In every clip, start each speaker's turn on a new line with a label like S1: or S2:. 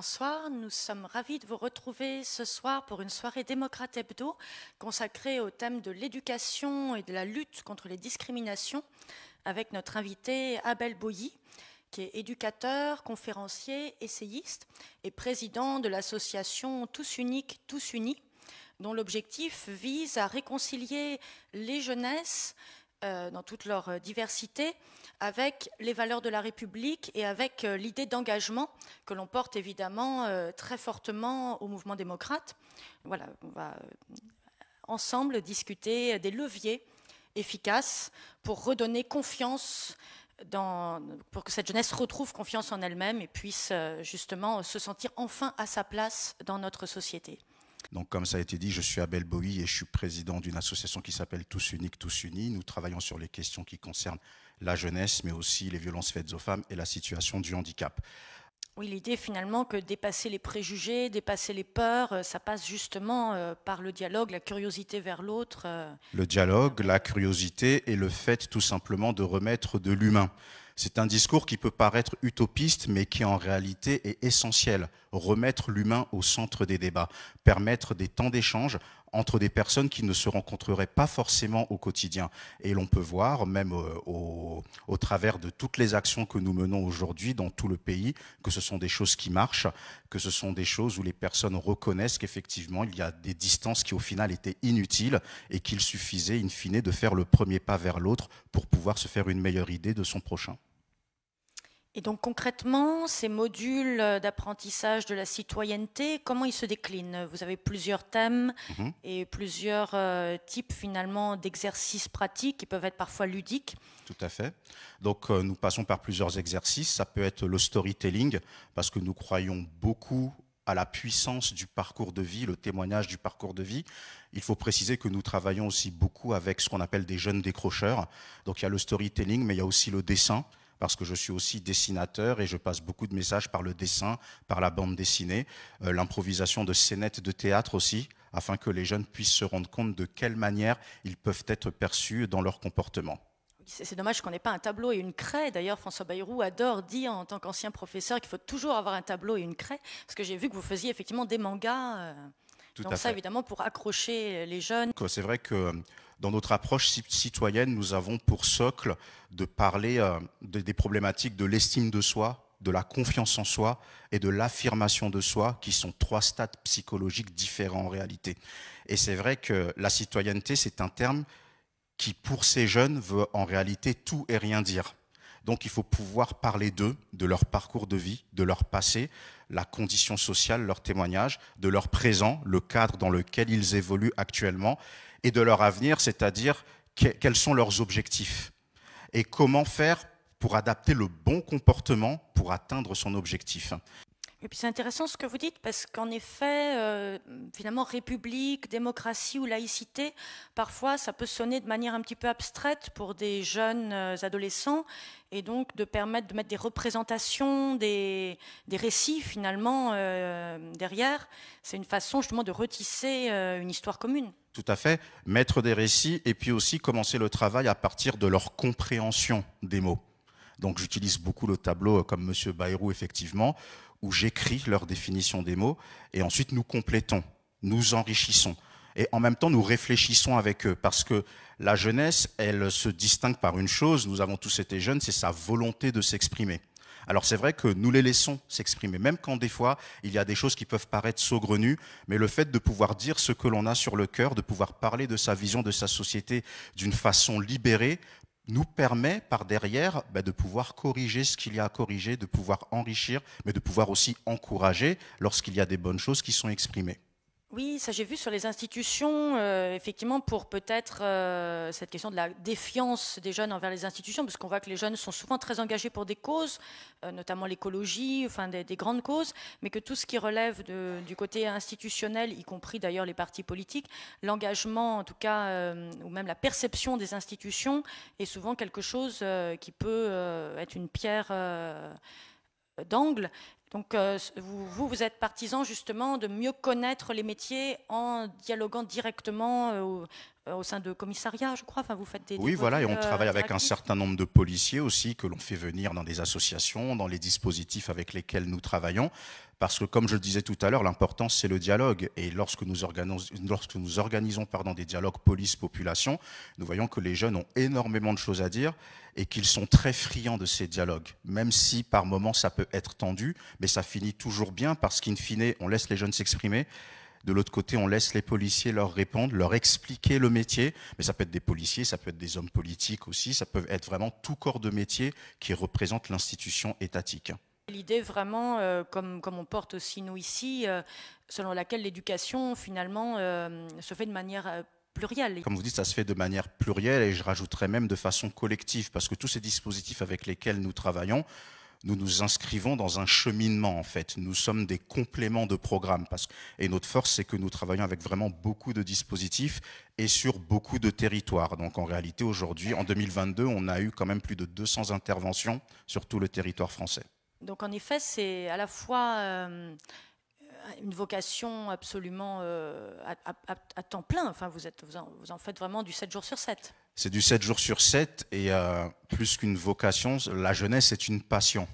S1: François, nous sommes ravis de vous retrouver ce soir pour une soirée Démocrate Hebdo consacrée au thème de l'éducation et de la lutte contre les discriminations avec notre invité Abel Boilly, qui est éducateur, conférencier, essayiste et président de l'association Tous Uniques, Tous Unis, dont l'objectif vise à réconcilier les jeunesses dans toute leur diversité, avec les valeurs de la République et avec l'idée d'engagement que l'on porte évidemment très fortement au mouvement démocrate. Voilà, on va ensemble discuter des leviers efficaces pour redonner confiance, pour que cette jeunesse retrouve confiance en elle-même et puisse justement se sentir enfin à sa place dans notre société.
S2: Donc, comme ça a été dit, je suis Abel Boilly et je suis président d'une association qui s'appelle Tous Uniques, Tous Unis. Nous travaillons sur les questions qui concernent la jeunesse, mais aussi les violences faites aux femmes et la situation du handicap.
S1: Oui, l'idée finalement que dépasser les préjugés, dépasser les peurs, ça passe justement par le dialogue, la curiosité vers l'autre.
S2: Le dialogue, la curiosité et le fait tout simplement de remettre de l'humain. C'est un discours qui peut paraître utopiste, mais qui en réalité est essentiel. Remettre l'humain au centre des débats, permettre des temps d'échange entre des personnes qui ne se rencontreraient pas forcément au quotidien. Et l'on peut voir, même au travers de toutes les actions que nous menons aujourd'hui dans tout le pays, que ce sont des choses qui marchent, que ce sont des choses où les personnes reconnaissent qu'effectivement, il y a des distances qui au final étaient inutiles et qu'il suffisait in fine de faire le premier pas vers l'autre pour pouvoir se faire une meilleure idée de son prochain.
S1: Et donc concrètement, ces modules d'apprentissage de la citoyenneté, comment ils se déclinent? Vous avez plusieurs thèmes et plusieurs types finalement d'exercices pratiques qui peuvent être parfois ludiques.
S2: Tout à fait. Donc nous passons par plusieurs exercices. Ça peut être le storytelling, parce que nous croyons beaucoup à la puissance du parcours de vie, le témoignage du parcours de vie. Il faut préciser que nous travaillons aussi beaucoup avec ce qu'on appelle des jeunes décrocheurs. Donc il y a le storytelling, mais il y a aussi le dessin, parce que je suis aussi dessinateur et je passe beaucoup de messages par le dessin, par la bande dessinée, l'improvisation de scénettes de théâtre aussi, afin que les jeunes puissent se rendre compte de quelle manière ils peuvent être perçus dans leur comportement.
S1: C'est dommage qu'on n'ait pas un tableau et une craie. D'ailleurs, François Bayrou adore dire en tant qu'ancien professeur qu'il faut toujours avoir un tableau et une craie, parce que j'ai vu que vous faisiez effectivement des mangas. Donc ça, évidemment, pour accrocher les jeunes.
S2: C'est vrai que dans notre approche citoyenne, nous avons pour socle de parler des problématiques de l'estime de soi, de la confiance en soi et de l'affirmation de soi, qui sont trois stades psychologiques différents en réalité. Et c'est vrai que la citoyenneté, c'est un terme qui, pour ces jeunes, veut en réalité tout et rien dire. Donc il faut pouvoir parler d'eux, de leur parcours de vie, de leur passé, la condition sociale, leur témoignage, de leur présent, le cadre dans lequel ils évoluent actuellement, et de leur avenir, c'est-à-dire quels sont leurs objectifs et comment faire pour adapter le bon comportement pour atteindre son objectif.
S1: Et puis c'est intéressant ce que vous dites, parce qu'en effet, finalement, république, démocratie ou laïcité, parfois ça peut sonner de manière un petit peu abstraite pour des jeunes adolescents, et donc de permettre de mettre des représentations, des récits finalement derrière. C'est une façon justement de retisser une histoire commune.
S2: Tout à fait, mettre des récits et puis aussi commencer le travail à partir de leur compréhension des mots. Donc j'utilise beaucoup le tableau comme M. Bayrou effectivement, où j'écris leur définition des mots et ensuite nous complétons, nous enrichissons. Et en même temps, nous réfléchissons avec eux parce que la jeunesse, elle se distingue par une chose, nous avons tous été jeunes, c'est sa volonté de s'exprimer. Alors c'est vrai que nous les laissons s'exprimer, même quand des fois il y a des choses qui peuvent paraître saugrenues, mais le fait de pouvoir dire ce que l'on a sur le cœur, de pouvoir parler de sa vision de sa société d'une façon libérée, nous permet par derrière de pouvoir corriger ce qu'il y a à corriger, de pouvoir enrichir, mais de pouvoir aussi encourager lorsqu'il y a des bonnes choses qui sont exprimées.
S1: Oui, ça j'ai vu sur les institutions, effectivement, pour peut-être cette question de la défiance des jeunes envers les institutions, parce qu'on voit que les jeunes sont souvent très engagés pour des causes, notamment l'écologie, enfin des grandes causes, mais que tout ce qui relève du côté institutionnel, y compris d'ailleurs les partis politiques, l'engagement en tout cas, ou même la perception des institutions, est souvent quelque chose qui peut être une pierre d'angle. Donc vous êtes partisan justement de mieux connaître les métiers en dialoguant directement au sein de commissariats, je crois. Enfin, vous faites des
S2: Oui, voilà, et on travaille avec un
S1: interactifs.
S2: certain nombre de policiers aussi que l'on fait venir dans des associations, dans les dispositifs avec lesquels nous travaillons. Parce que, comme je le disais tout à l'heure, l'important, c'est le dialogue. Et lorsque nous organisons des dialogues police-population, nous voyons que les jeunes ont énormément de choses à dire et qu'ils sont très friands de ces dialogues. Même si, par moments, ça peut être tendu, mais ça finit toujours bien parce qu'in fine, on laisse les jeunes s'exprimer. De l'autre côté, on laisse les policiers leur répondre, leur expliquer le métier. Mais ça peut être des policiers, ça peut être des hommes politiques aussi. Ça peut être vraiment tout corps de métier qui représente l'institution étatique.
S1: L'idée vraiment, comme on porte aussi nous ici, selon laquelle l'éducation finalement se fait de manière plurielle.
S2: Comme vous dites, ça se fait de manière plurielle et je rajouterais même de façon collective parce que tous ces dispositifs avec lesquels nous travaillons, nous nous inscrivons dans un cheminement en fait. Nous sommes des compléments de programme. Et notre force, c'est que nous travaillons avec vraiment beaucoup de dispositifs et sur beaucoup de territoires. Donc en réalité, aujourd'hui, en 2022, on a eu quand même plus de 200 interventions sur tout le territoire français.
S1: Donc en effet, c'est à la fois une vocation absolument à temps plein. Enfin, vous en faites vraiment du 7 jours sur 7.
S2: C'est du 7 jours sur 7 et plus qu'une vocation, la jeunesse est une passion.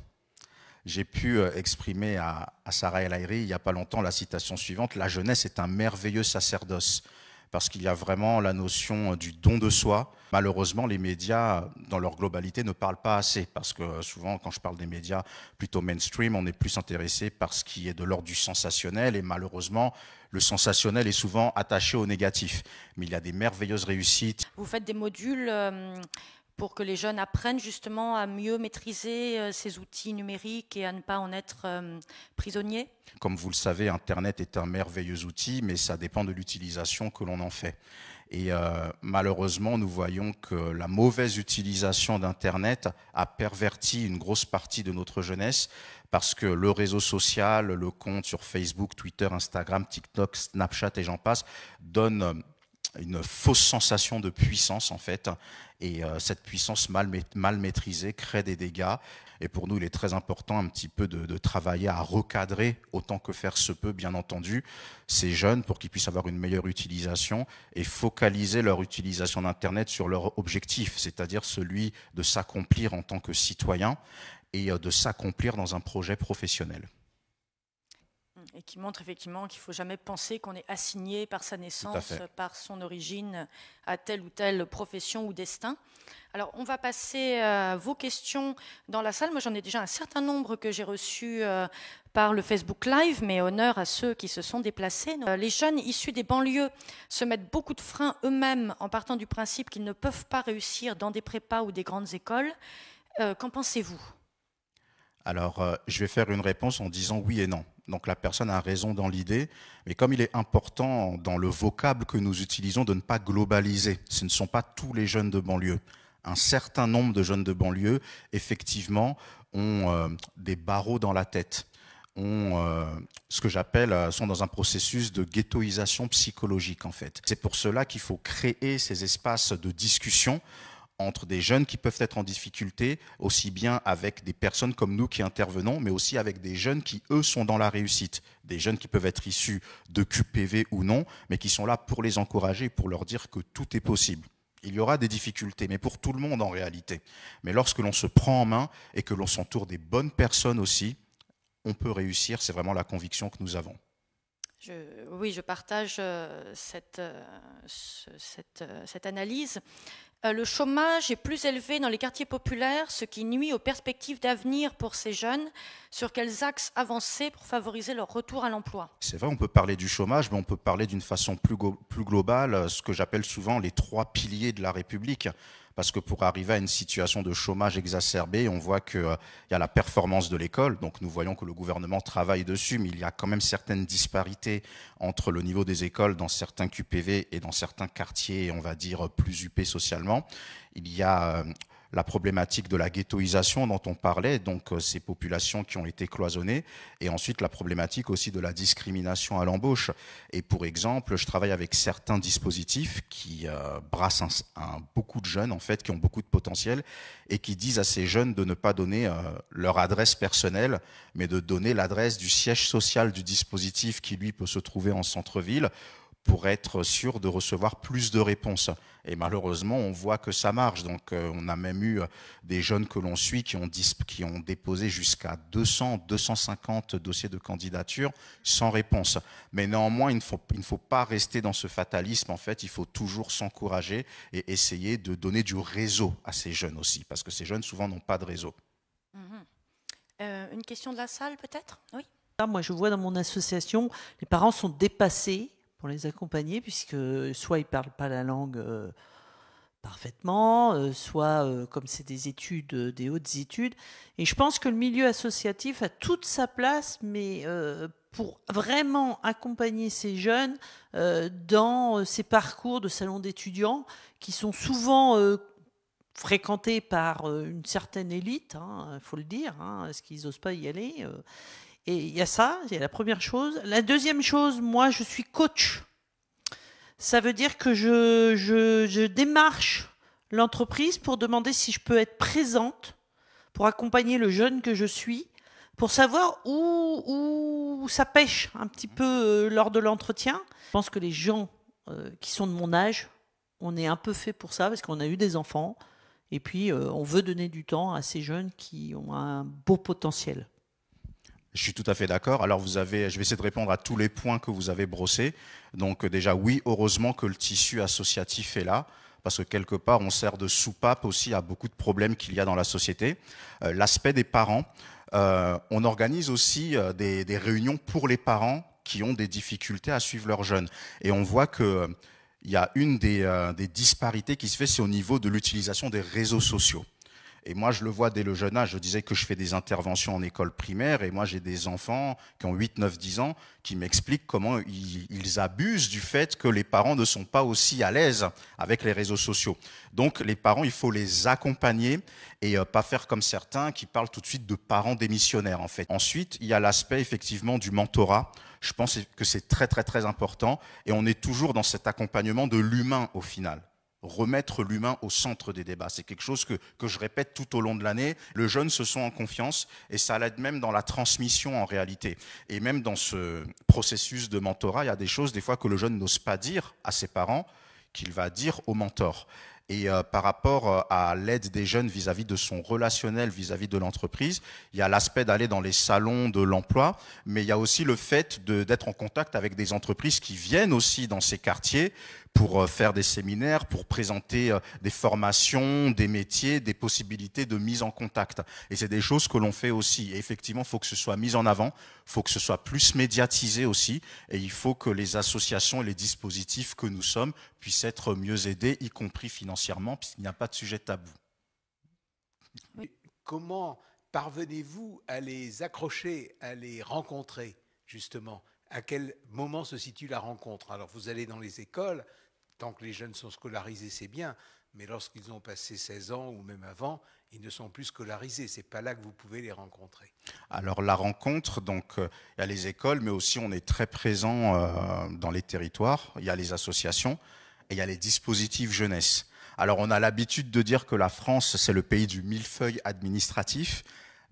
S2: J'ai pu exprimer à Sarah El Haïry il n'y a pas longtemps la citation suivante: la jeunesse est un merveilleux sacerdoce. Parce qu'il y a vraiment la notion du don de soi. Malheureusement, les médias, dans leur globalité, ne parlent pas assez. Parce que souvent, quand je parle des médias plutôt mainstream, on est plus intéressé par ce qui est de l'ordre du sensationnel. Et malheureusement, le sensationnel est souvent attaché au négatif. Mais il y a des merveilleuses réussites.
S1: Vous faites des modules pour que les jeunes apprennent justement à mieux maîtriser ces outils numériques et à ne pas en être prisonniers?
S2: Comme vous le savez, Internet est un merveilleux outil, mais ça dépend de l'utilisation que l'on en fait. Et malheureusement, nous voyons que la mauvaise utilisation d'Internet a perverti une grosse partie de notre jeunesse parce que le réseau social, le compte sur Facebook, Twitter, Instagram, TikTok, Snapchat et j'en passe, donne une fausse sensation de puissance en fait, et cette puissance mal maîtrisée crée des dégâts. Et pour nous, il est très important un petit peu de travailler à recadrer autant que faire se peut, bien entendu, ces jeunes pour qu'ils puissent avoir une meilleure utilisation et focaliser leur utilisation d'Internet sur leur objectif, c'est-à-dire celui de s'accomplir en tant que citoyen et de s'accomplir dans un projet professionnel.
S1: Et qui montre effectivement qu'il ne faut jamais penser qu'on est assigné par sa naissance, par son origine, à telle ou telle profession ou destin. Alors, on va passer à vos questions dans la salle. Moi, j'en ai déjà un certain nombre que j'ai reçus par le Facebook Live, mais honneur à ceux qui se sont déplacés. Les jeunes issus des banlieues se mettent beaucoup de freins eux-mêmes en partant du principe qu'ils ne peuvent pas réussir dans des prépas ou des grandes écoles. Qu'en pensez-vous ?
S2: Alors, je vais faire une réponse en disant oui et non. Donc la personne a raison dans l'idée, mais comme il est important dans le vocable que nous utilisons de ne pas globaliser, ce ne sont pas tous les jeunes de banlieue. Un certain nombre de jeunes de banlieue, effectivement, ont des barreaux dans la tête, ont ce que j'appelle, sont dans un processus de ghettoisation psychologique en fait. C'est pour cela qu'il faut créer ces espaces de discussion entre des jeunes qui peuvent être en difficulté, aussi bien avec des personnes comme nous qui intervenons, mais aussi avec des jeunes qui, eux, sont dans la réussite. Des jeunes qui peuvent être issus de QPV ou non, mais qui sont là pour les encourager, pour leur dire que tout est possible. Il y aura des difficultés, mais pour tout le monde en réalité. Mais lorsque l'on se prend en main et que l'on s'entoure des bonnes personnes aussi, on peut réussir, c'est vraiment la conviction que nous avons.
S1: Oui, je partage cette analyse. Le chômage est plus élevé dans les quartiers populaires, ce qui nuit aux perspectives d'avenir pour ces jeunes. Sur quels axes avancer pour favoriser leur retour à l'emploi ?
S2: C'est vrai, on peut parler du chômage, mais on peut parler d'une façon plus globale, ce que j'appelle souvent les 3 piliers de la République. Parce que pour arriver à une situation de chômage exacerbé, on voit qu'il y a la performance de l'école. Donc nous voyons que le gouvernement travaille dessus, mais il y a quand même certaines disparités entre le niveau des écoles dans certains QPV et dans certains quartiers, on va dire, plus huppés socialement. Il y a la problématique de la ghettoisation dont on parlait, donc ces populations qui ont été cloisonnées, et ensuite la problématique aussi de la discrimination à l'embauche. Et pour exemple, je travaille avec certains dispositifs qui brassent beaucoup de jeunes en fait, qui ont beaucoup de potentiel, et qui disent à ces jeunes de ne pas donner leur adresse personnelle, mais de donner l'adresse du siège social du dispositif qui lui peut se trouver en centre-ville, pour être sûr de recevoir plus de réponses. Et malheureusement, on voit que ça marche. Donc, on a même eu des jeunes que l'on suit qui ont déposé jusqu'à 200, 250 dossiers de candidature sans réponse. Mais néanmoins, il ne faut pas rester dans ce fatalisme. En fait, il faut toujours s'encourager et essayer de donner du réseau à ces jeunes aussi, parce que ces jeunes, souvent, n'ont pas de réseau.
S1: Une question de la salle, peut-être? Oui.
S3: Moi, je vois dans mon association, les parents sont dépassés pour les accompagner, puisque soit ils ne parlent pas la langue parfaitement, soit comme c'est des études, des hautes études. Et je pense que le milieu associatif a toute sa place, mais pour vraiment accompagner ces jeunes dans ces parcours de salon d'étudiants qui sont souvent fréquentés par une certaine élite, il faut le dire, parce qu'ils n'osent pas y aller. Et il y a ça, il y a la première chose. La deuxième chose, moi, je suis coach. Ça veut dire que je démarche l'entreprise pour demander si je peux être présente, pour accompagner le jeune que je suis, pour savoir où ça pêche un petit peu lors de l'entretien. Je pense que les gens qui sont de mon âge, on est un peu fait pour ça, parce qu'on a eu des enfants, et puis on veut donner du temps à ces jeunes qui ont un beau potentiel.
S2: Je suis tout à fait d'accord. Alors je vais essayer de répondre à tous les points que vous avez brossés. Donc déjà, oui, heureusement que le tissu associatif est là, parce que quelque part, on sert de soupape aussi à beaucoup de problèmes qu'il y a dans la société. L'aspect des parents, on organise aussi des réunions pour les parents qui ont des difficultés à suivre leurs jeunes. Et on voit que il y a une des disparités qui se fait, c'est au niveau de l'utilisation des réseaux sociaux. Et moi, je le vois dès le jeune âge. Je disais que je fais des interventions en école primaire et moi, j'ai des enfants qui ont 8, 9, 10 ans qui m'expliquent comment ils abusent du fait que les parents ne sont pas aussi à l'aise avec les réseaux sociaux. Donc, les parents, il faut les accompagner et pas faire comme certains qui parlent tout de suite de parents démissionnaires, en fait. Ensuite, il y a l'aspect, effectivement, du mentorat. Je pense que c'est très, très, très important et on est toujours dans cet accompagnement de l'humain au final. Remettre l'humain au centre des débats. C'est quelque chose que je répète tout au long de l'année. Le jeune se sent en confiance et ça l'aide même dans la transmission en réalité. Et même dans ce processus de mentorat, il y a des choses des fois que le jeune n'ose pas dire à ses parents, qu'il va dire au mentor. Et par rapport à l'aide des jeunes vis-à-vis de son relationnel, vis-à-vis de l'entreprise, il y a l'aspect d'aller dans les salons de l'emploi, mais il y a aussi le fait d'être en contact avec des entreprises qui viennent aussi dans ces quartiers pour faire des séminaires, pour présenter des formations, des métiers, des possibilités de mise en contact. Et c'est des choses que l'on fait aussi. Et effectivement, il faut que ce soit mis en avant, il faut que ce soit plus médiatisé aussi, et il faut que les associations et les dispositifs que nous sommes puissent être mieux aidés, y compris financièrement, puisqu'il n'y a pas de sujet tabou.
S4: Oui. Comment parvenez-vous à les accrocher, à les rencontrer, justement? À quel moment se situe la rencontre? Alors, vous allez dans les écoles, tant que les jeunes sont scolarisés, c'est bien, mais lorsqu'ils ont passé 16 ans ou même avant, ils ne sont plus scolarisés. Ce n'est pas là que vous pouvez les rencontrer.
S2: Alors, la rencontre, donc, il y a les écoles, mais aussi on est très présent dans les territoires. Il y a les associations et il y a les dispositifs jeunesse. Alors, on a l'habitude de dire que la France, c'est le pays du millefeuille administratif.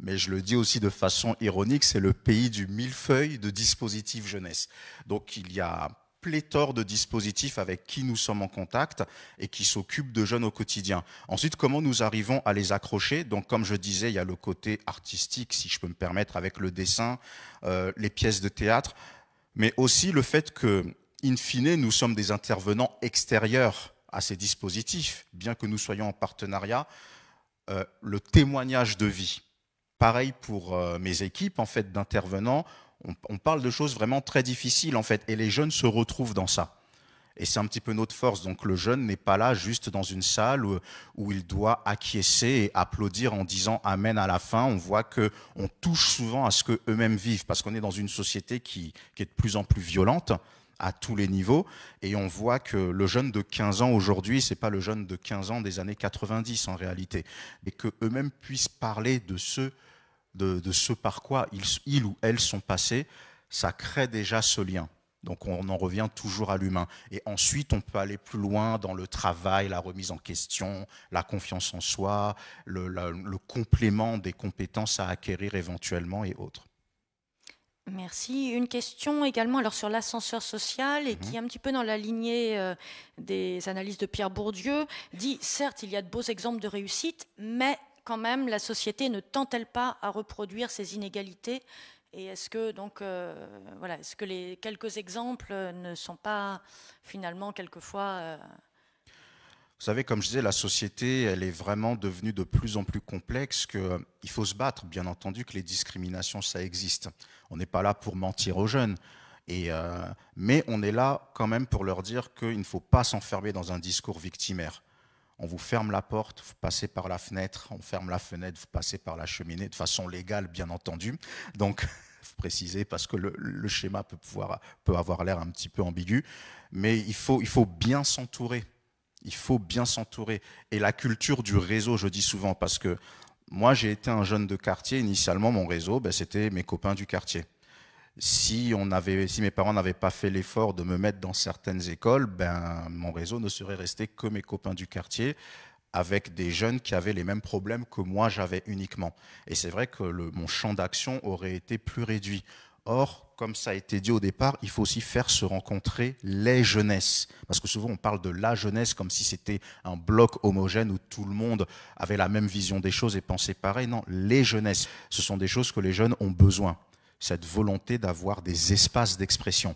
S2: Mais je le dis aussi de façon ironique, c'est le pays du millefeuille de dispositifs jeunesse. Donc il y a pléthore de dispositifs avec qui nous sommes en contact et qui s'occupent de jeunes au quotidien. Ensuite, comment nous arrivons à les accrocher? Donc comme je disais, il y a le côté artistique, si je peux me permettre, avec le dessin, les pièces de théâtre, mais aussi le fait que, in fine, nous sommes des intervenants extérieurs à ces dispositifs, bien que nous soyons en partenariat, le témoignage de vie. Pareil pour mes équipes en fait d'intervenants, on parle de choses vraiment très difficiles en fait, et les jeunes se retrouvent dans ça. Et c'est un petit peu notre force. Donc le jeune n'est pas là juste dans une salle où il doit acquiescer et applaudir en disant amen à la fin. On voit que on touche souvent à ce que eux-mêmes vivent, parce qu'on est dans une société qui est de plus en plus violente à tous les niveaux, et on voit que le jeune de 15 ans aujourd'hui, c'est pas le jeune de 15 ans des années 90 en réalité, et que eux-mêmes puissent parler de ce par quoi ils ou elles sont passés, ça crée déjà ce lien. Donc on en revient toujours à l'humain. Et ensuite, on peut aller plus loin dans le travail, la remise en question, la confiance en soi, le complément des compétences à acquérir éventuellement et autres.
S1: Merci. Une question également alors sur l'ascenseur social et qui est un petit peu dans la lignée des analyses de Pierre Bourdieu, dit certes il y a de beaux exemples de réussite, mais quand même la société ne tend-elle pas à reproduire ces inégalités? Et est-ce que donc voilà, est-ce que les quelques exemples ne sont pas finalement quelquefois
S2: Vous savez, comme je disais, la société, elle est vraiment devenue de plus en plus complexe, qu'il faut se battre, bien entendu, que les discriminations, ça existe. On n'est pas là pour mentir aux jeunes, mais on est là quand même pour leur dire qu'il ne faut pas s'enfermer dans un discours victimaire. On vous ferme la porte, vous passez par la fenêtre, on ferme la fenêtre, vous passez par la cheminée, de façon légale, bien entendu. Donc, il faut préciser, parce que le schéma peut avoir l'air un petit peu ambigu, mais il faut bien s'entourer. Il faut bien s'entourer. Et la culture du réseau, je dis souvent, parce que moi, j'ai été un jeune de quartier. Initialement, mon réseau, c'était mes copains du quartier. Si mes parents n'avaient pas fait l'effort de me mettre dans certaines écoles, mon réseau ne serait resté que mes copains du quartier, avec des jeunes qui avaient les mêmes problèmes que moi j'avais uniquement. Et c'est vrai que mon champ d'action aurait été plus réduit. Or, comme ça a été dit au départ, il faut aussi faire se rencontrer les jeunesses. Parce que souvent, on parle de la jeunesse comme si c'était un bloc homogène où tout le monde avait la même vision des choses et pensait pareil. Non, les jeunesses, ce sont des choses que les jeunes ont besoin. Cette volonté d'avoir des espaces d'expression.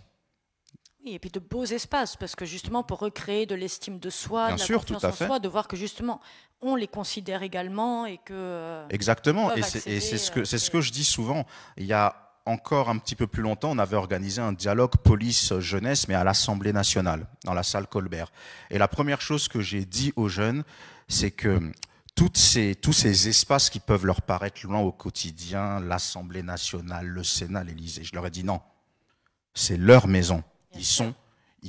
S1: Oui, et puis de beaux espaces, parce que justement, pour recréer de l'estime de soi,
S2: Bien
S1: de la
S2: sûr,
S1: confiance
S2: tout à
S1: en
S2: fait.
S1: soi, de voir que justement, on les considère également et que...
S2: Exactement, et c'est ce que je dis souvent. Il y a encore un petit peu plus longtemps, on avait organisé un dialogue police-jeunesse, mais à l'Assemblée nationale, dans la salle Colbert. Et la première chose que j'ai dit aux jeunes, c'est que tous ces espaces qui peuvent leur paraître loin au quotidien, l'Assemblée nationale, le Sénat, l'Élysée, je leur ai dit non, c'est leur maison. Ils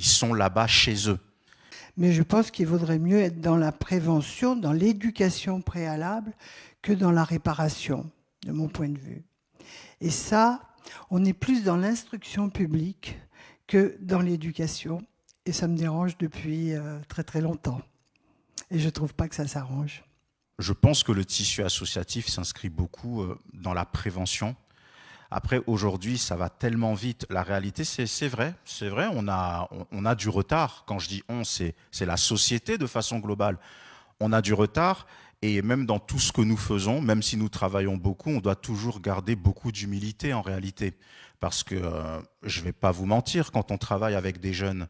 S2: sont là-bas chez eux.
S5: Mais je pense qu'il vaudrait mieux être dans la prévention, dans l'éducation préalable, que dans la réparation, de mon point de vue. Et ça, on est plus dans l'instruction publique que dans l'éducation. Et ça me dérange depuis très très longtemps. Et je ne trouve pas que ça s'arrange.
S2: Je pense que le tissu associatif s'inscrit beaucoup dans la prévention. Après, aujourd'hui, ça va tellement vite. La réalité, c'est vrai, on a du retard. Quand je dis on, c'est la société de façon globale. On a du retard. Et même dans tout ce que nous faisons, même si nous travaillons beaucoup, on doit toujours garder beaucoup d'humilité en réalité. Parce que, je ne vais pas vous mentir, quand on travaille avec des jeunes,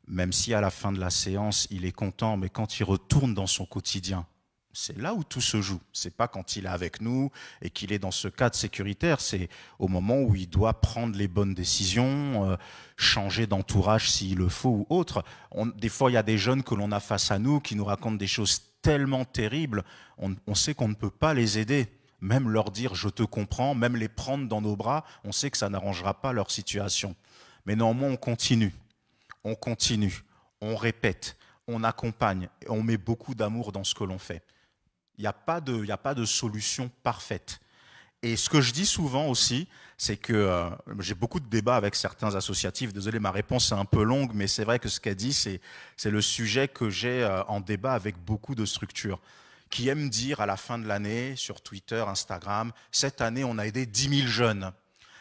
S2: même si à la fin de la séance, il est content, mais quand il retourne dans son quotidien, c'est là où tout se joue. C'est pas quand il est avec nous et qu'il est dans ce cadre sécuritaire, c'est au moment où il doit prendre les bonnes décisions, changer d'entourage s'il le faut ou autre. Des fois, il y a des jeunes que l'on a face à nous qui nous racontent des choses tellement terribles, on sait qu'on ne peut pas les aider. Même leur dire « je te comprends », même les prendre dans nos bras, on sait que ça n'arrangera pas leur situation. Mais néanmoins, on continue, on répète, on accompagne, et on met beaucoup d'amour dans ce que l'on fait. Il n'y a pas de solution parfaite. Et ce que je dis souvent aussi, c'est que j'ai beaucoup de débats avec certains associatifs. Désolé, ma réponse est un peu longue, mais c'est vrai que ce qu'elle dit, c'est le sujet que j'ai en débat avec beaucoup de structures qui aiment dire à la fin de l'année, sur Twitter, Instagram, cette année, on a aidé 10 000 jeunes.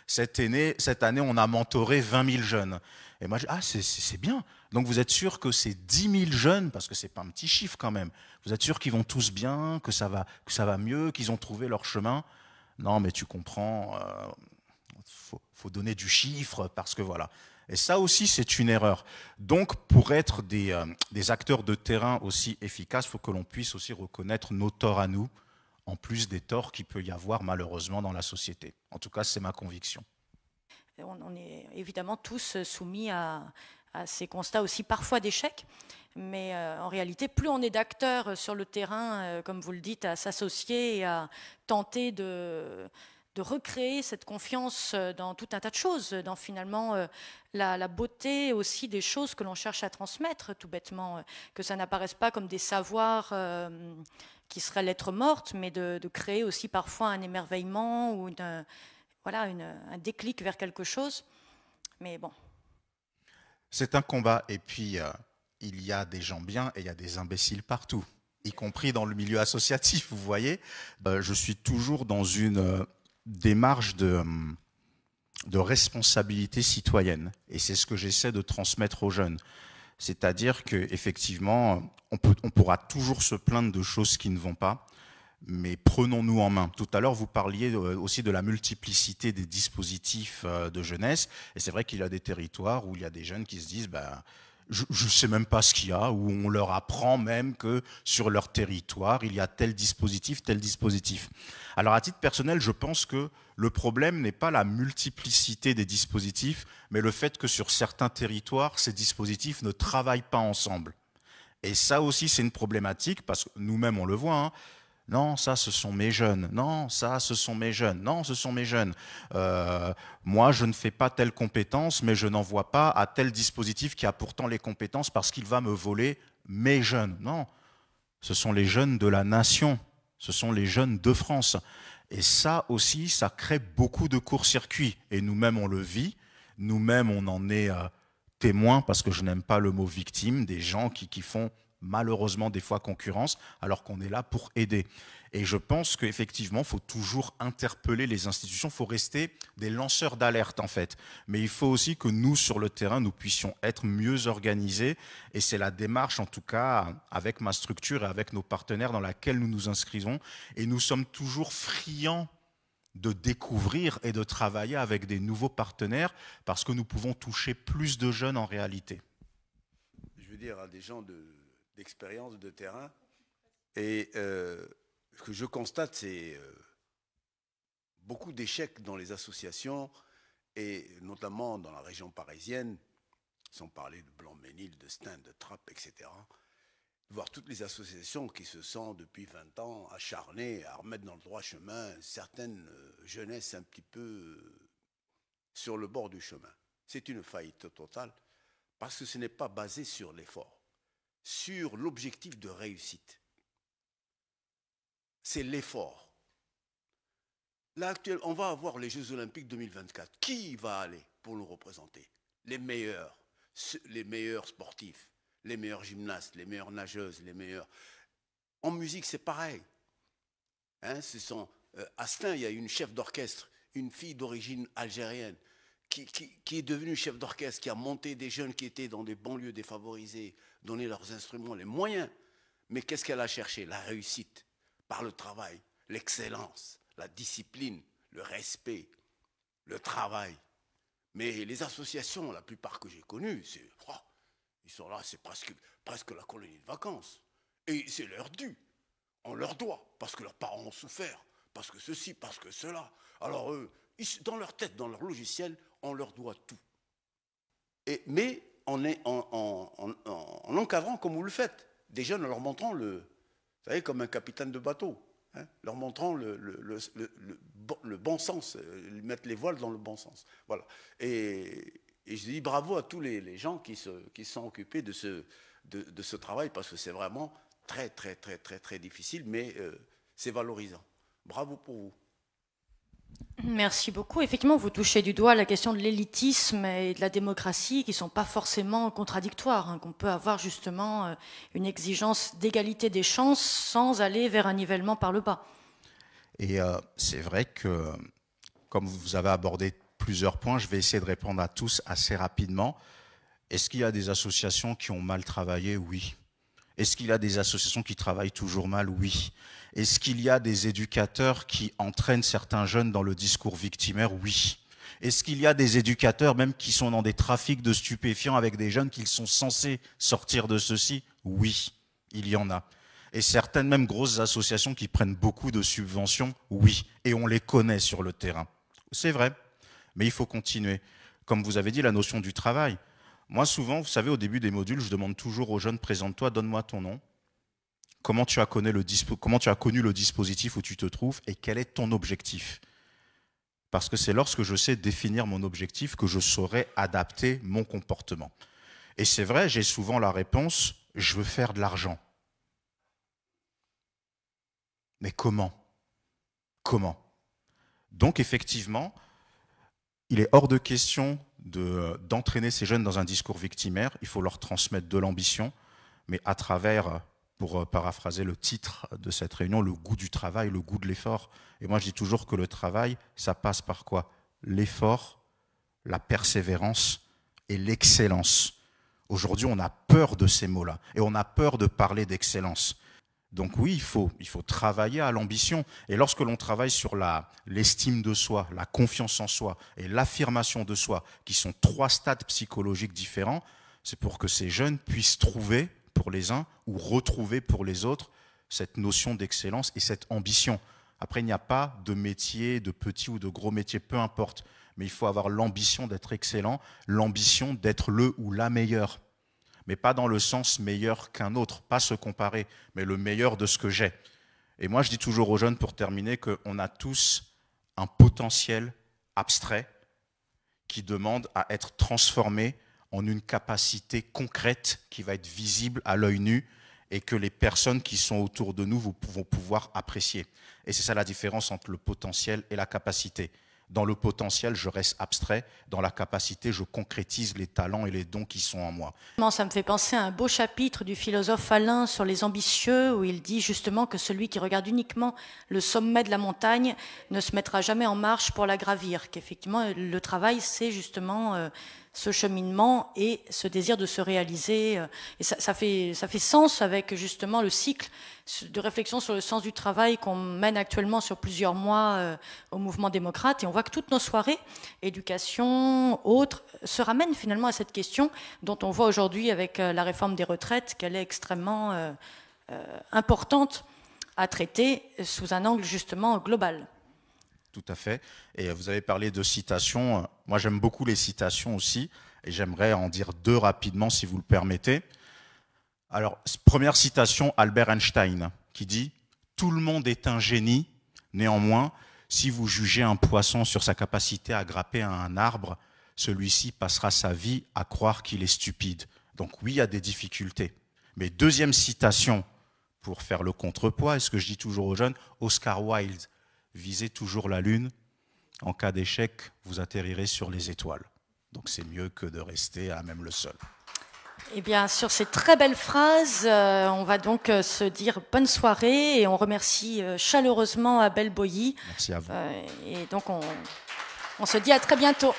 S2: Cette année, on a mentoré 20 000 jeunes. Et moi, je dis, ah, c'est bien. Donc, vous êtes sûr que ces 10 000 jeunes, parce que c'est pas un petit chiffre quand même, vous êtes sûr qu'ils vont tous bien, que ça va mieux, qu'ils ont trouvé leur chemin? Non, mais tu comprends, faut donner du chiffre, parce que voilà. Et ça aussi, c'est une erreur. Donc, pour être des acteurs de terrain aussi efficaces, il faut que l'on puisse aussi reconnaître nos torts à nous, en plus des torts qu'il peut y avoir malheureusement dans la société. En tout cas, c'est ma conviction.
S1: On est évidemment tous soumis à ces constats aussi parfois d'échecs, mais en réalité, plus on est d'acteurs sur le terrain, comme vous le dites, à s'associer et à tenter de recréer cette confiance dans tout un tas de choses, dans finalement la beauté aussi des choses que l'on cherche à transmettre, tout bêtement, que ça n'apparaisse pas comme des savoirs qui seraient lettres mortes, mais de créer aussi parfois un émerveillement ou un déclic vers quelque chose. Mais bon.
S2: C'est un combat, et puis il y a des gens bien et il y a des imbéciles partout, y compris dans le milieu associatif, vous voyez. Je suis toujours dans une démarche de responsabilité citoyenne. Et c'est ce que j'essaie de transmettre aux jeunes. C'est-à-dire qu'effectivement, on pourra toujours se plaindre de choses qui ne vont pas, mais prenons-nous en main. Tout à l'heure, vous parliez aussi de la multiplicité des dispositifs de jeunesse. Et c'est vrai qu'il y a des territoires où il y a des jeunes qui se disent je ne sais même pas ce qu'il y a, où on leur apprend même que sur leur territoire, il y a tel dispositif, tel dispositif. Alors à titre personnel, je pense que le problème n'est pas la multiplicité des dispositifs, mais le fait que sur certains territoires, ces dispositifs ne travaillent pas ensemble. Et ça aussi, c'est une problématique, parce que nous-mêmes, on le voit, hein. Non, ça, ce sont mes jeunes. Non, ça, ce sont mes jeunes. Non, ce sont mes jeunes. Moi, je ne fais pas telle compétence, mais je n'envoie pas à tel dispositif qui a pourtant les compétences parce qu'il va me voler mes jeunes. Non, ce sont les jeunes de la nation. Ce sont les jeunes de France. Et ça aussi, ça crée beaucoup de court-circuits. Et nous-mêmes, on le vit. Nous-mêmes, on en est témoins, parce que je n'aime pas le mot victime, des gens qui font malheureusement des fois concurrence, alors qu'on est là pour aider. Et je pense qu'effectivement, il faut toujours interpeller les institutions, il faut rester des lanceurs d'alerte en fait. Mais il faut aussi que nous, sur le terrain, nous puissions être mieux organisés. Et c'est la démarche, en tout cas, avec ma structure et avec nos partenaires dans laquelle nous nous inscrivons. Et nous sommes toujours friands de découvrir et de travailler avec des nouveaux partenaires parce que nous pouvons toucher plus de jeunes en réalité.
S6: Je veux dire à des gens d'expérience de terrain. Et ce que je constate, c'est beaucoup d'échecs dans les associations, et notamment dans la région parisienne, sans parler de Blanc-Ménil, de Stein, de Trappes, etc. Voir toutes les associations qui se sont, depuis 20 ans, acharnées à remettre dans le droit chemin certaines jeunesses un petit peu sur le bord du chemin. C'est une faillite totale, parce que ce n'est pas basé sur l'effort, sur l'objectif de réussite. C'est l'effort. Là, actuellement, on va avoir les Jeux Olympiques 2024. Qui va aller pour nous représenter? Les meilleurs sportifs, les meilleurs gymnastes, les meilleures nageuses, les meilleurs. En musique, c'est pareil. Hein, à Stein, il y a une chef d'orchestre, une fille d'origine algérienne, qui est devenue chef d'orchestre, qui a monté des jeunes qui étaient dans des banlieues défavorisées, donné leurs instruments, les moyens. Mais qu'est-ce qu'elle a cherché? La réussite, par le travail, l'excellence, la discipline, le respect, le travail. Mais les associations, la plupart que j'ai connues, ils sont là, c'est presque la colonie de vacances. Et c'est leur dû. On leur doit, parce que leurs parents ont souffert, parce que ceci, parce que cela. Alors eux, dans leur tête, dans leur logiciel, on leur doit tout. Mais en encadrant comme vous le faites, des jeunes en leur montrant vous savez, comme un capitaine de bateau, hein, leur montrant le bon sens, mettre les voiles dans le bon sens. Voilà. Et je dis bravo à tous les gens qui se sont occupés de ce travail, parce que c'est vraiment très, très, très, très, très difficile, mais c'est valorisant. Bravo pour vous.
S1: Merci beaucoup. Effectivement, vous touchez du doigt la question de l'élitisme et de la démocratie qui ne sont pas forcément contradictoires, hein, qu'on peut avoir justement une exigence d'égalité des chances sans aller vers un nivellement par le bas.
S2: Et c'est vrai que, comme vous avez abordé plusieurs points, je vais essayer de répondre à tous assez rapidement. Est-ce qu'il y a des associations qui ont mal travaillé? Oui. Est-ce qu'il y a des associations qui travaillent toujours mal? Oui. Est-ce qu'il y a des éducateurs qui entraînent certains jeunes dans le discours victimaire? Oui. Est-ce qu'il y a des éducateurs même qui sont dans des trafics de stupéfiants avec des jeunes qu'ils sont censés sortir de ceci? Oui, il y en a. Et certaines même grosses associations qui prennent beaucoup de subventions? Oui. Et on les connaît sur le terrain. C'est vrai, mais il faut continuer. Comme vous avez dit, la notion du travail. Moi, souvent, vous savez, au début des modules, je demande toujours aux jeunes, présente-toi, donne-moi ton nom. Comment tu as connu le dispositif où tu te trouves et quel est ton objectif? Parce que c'est lorsque je sais définir mon objectif que je saurai adapter mon comportement. Et c'est vrai, j'ai souvent la réponse, je veux faire de l'argent. Mais comment? Comment? Donc effectivement, il est hors de question d'entraîner ces jeunes dans un discours victimaire. Il faut leur transmettre de l'ambition, mais à travers, pour paraphraser le titre de cette réunion, le goût du travail, le goût de l'effort. Et moi, je dis toujours que le travail, ça passe par quoi? L'effort, la persévérance et l'excellence. Aujourd'hui, on a peur de ces mots-là et on a peur de parler d'excellence. Donc oui, il faut travailler à l'ambition. Et lorsque l'on travaille sur l'estime de soi, la confiance en soi et l'affirmation de soi, qui sont 3 stades psychologiques différents, c'est pour que ces jeunes puissent trouver pour les uns ou retrouver pour les autres cette notion d'excellence et cette ambition. Après, il n'y a pas de métier, de petit ou de gros métier, peu importe. Mais il faut avoir l'ambition d'être excellent, l'ambition d'être le ou la meilleure. Mais pas dans le sens meilleur qu'un autre, pas se comparer, mais le meilleur de ce que j'ai. Et moi, je dis toujours aux jeunes, pour terminer, qu'on a tous un potentiel abstrait qui demande à être transformé en une capacité concrète qui va être visible à l'œil nu et que les personnes qui sont autour de nous vont pouvoir apprécier. Et c'est ça la différence entre le potentiel et la capacité. Dans le potentiel, je reste abstrait. Dans la capacité, je concrétise les talents et les dons qui sont en moi.
S1: Ça me fait penser à un beau chapitre du philosophe Alain sur les ambitieux, où il dit justement que celui qui regarde uniquement le sommet de la montagne ne se mettra jamais en marche pour la gravir. Qu'effectivement, le travail, c'est justement ce cheminement et ce désir de se réaliser. Et ça fait sens avec justement le cycle de réflexion sur le sens du travail qu'on mène actuellement sur plusieurs mois au mouvement démocrate. Et on voit que toutes nos soirées, éducation, autres, se ramènent finalement à cette question dont on voit aujourd'hui avec la réforme des retraites qu'elle est extrêmement importante à traiter sous un angle justement global.
S2: Tout à fait. Et vous avez parlé de citations. Moi, j'aime beaucoup les citations aussi. Et j'aimerais en dire 2 rapidement, si vous le permettez. Alors, première citation, Albert Einstein, qui dit « Tout le monde est un génie. Néanmoins, si vous jugez un poisson sur sa capacité à grimper à un arbre, celui-ci passera sa vie à croire qu'il est stupide. » Donc oui, il y a des difficultés. Mais deuxième citation, pour faire le contrepoids, et ce que je dis toujours aux jeunes, Oscar Wilde, visez toujours la lune. En cas d'échec, vous atterrirez sur les étoiles. Donc c'est mieux que de rester à même le sol.
S1: Eh bien, sur ces très belles phrases, on va donc se dire bonne soirée et on remercie chaleureusement Abel Boilly.
S2: Merci à vous.
S1: Et donc on se dit à très bientôt.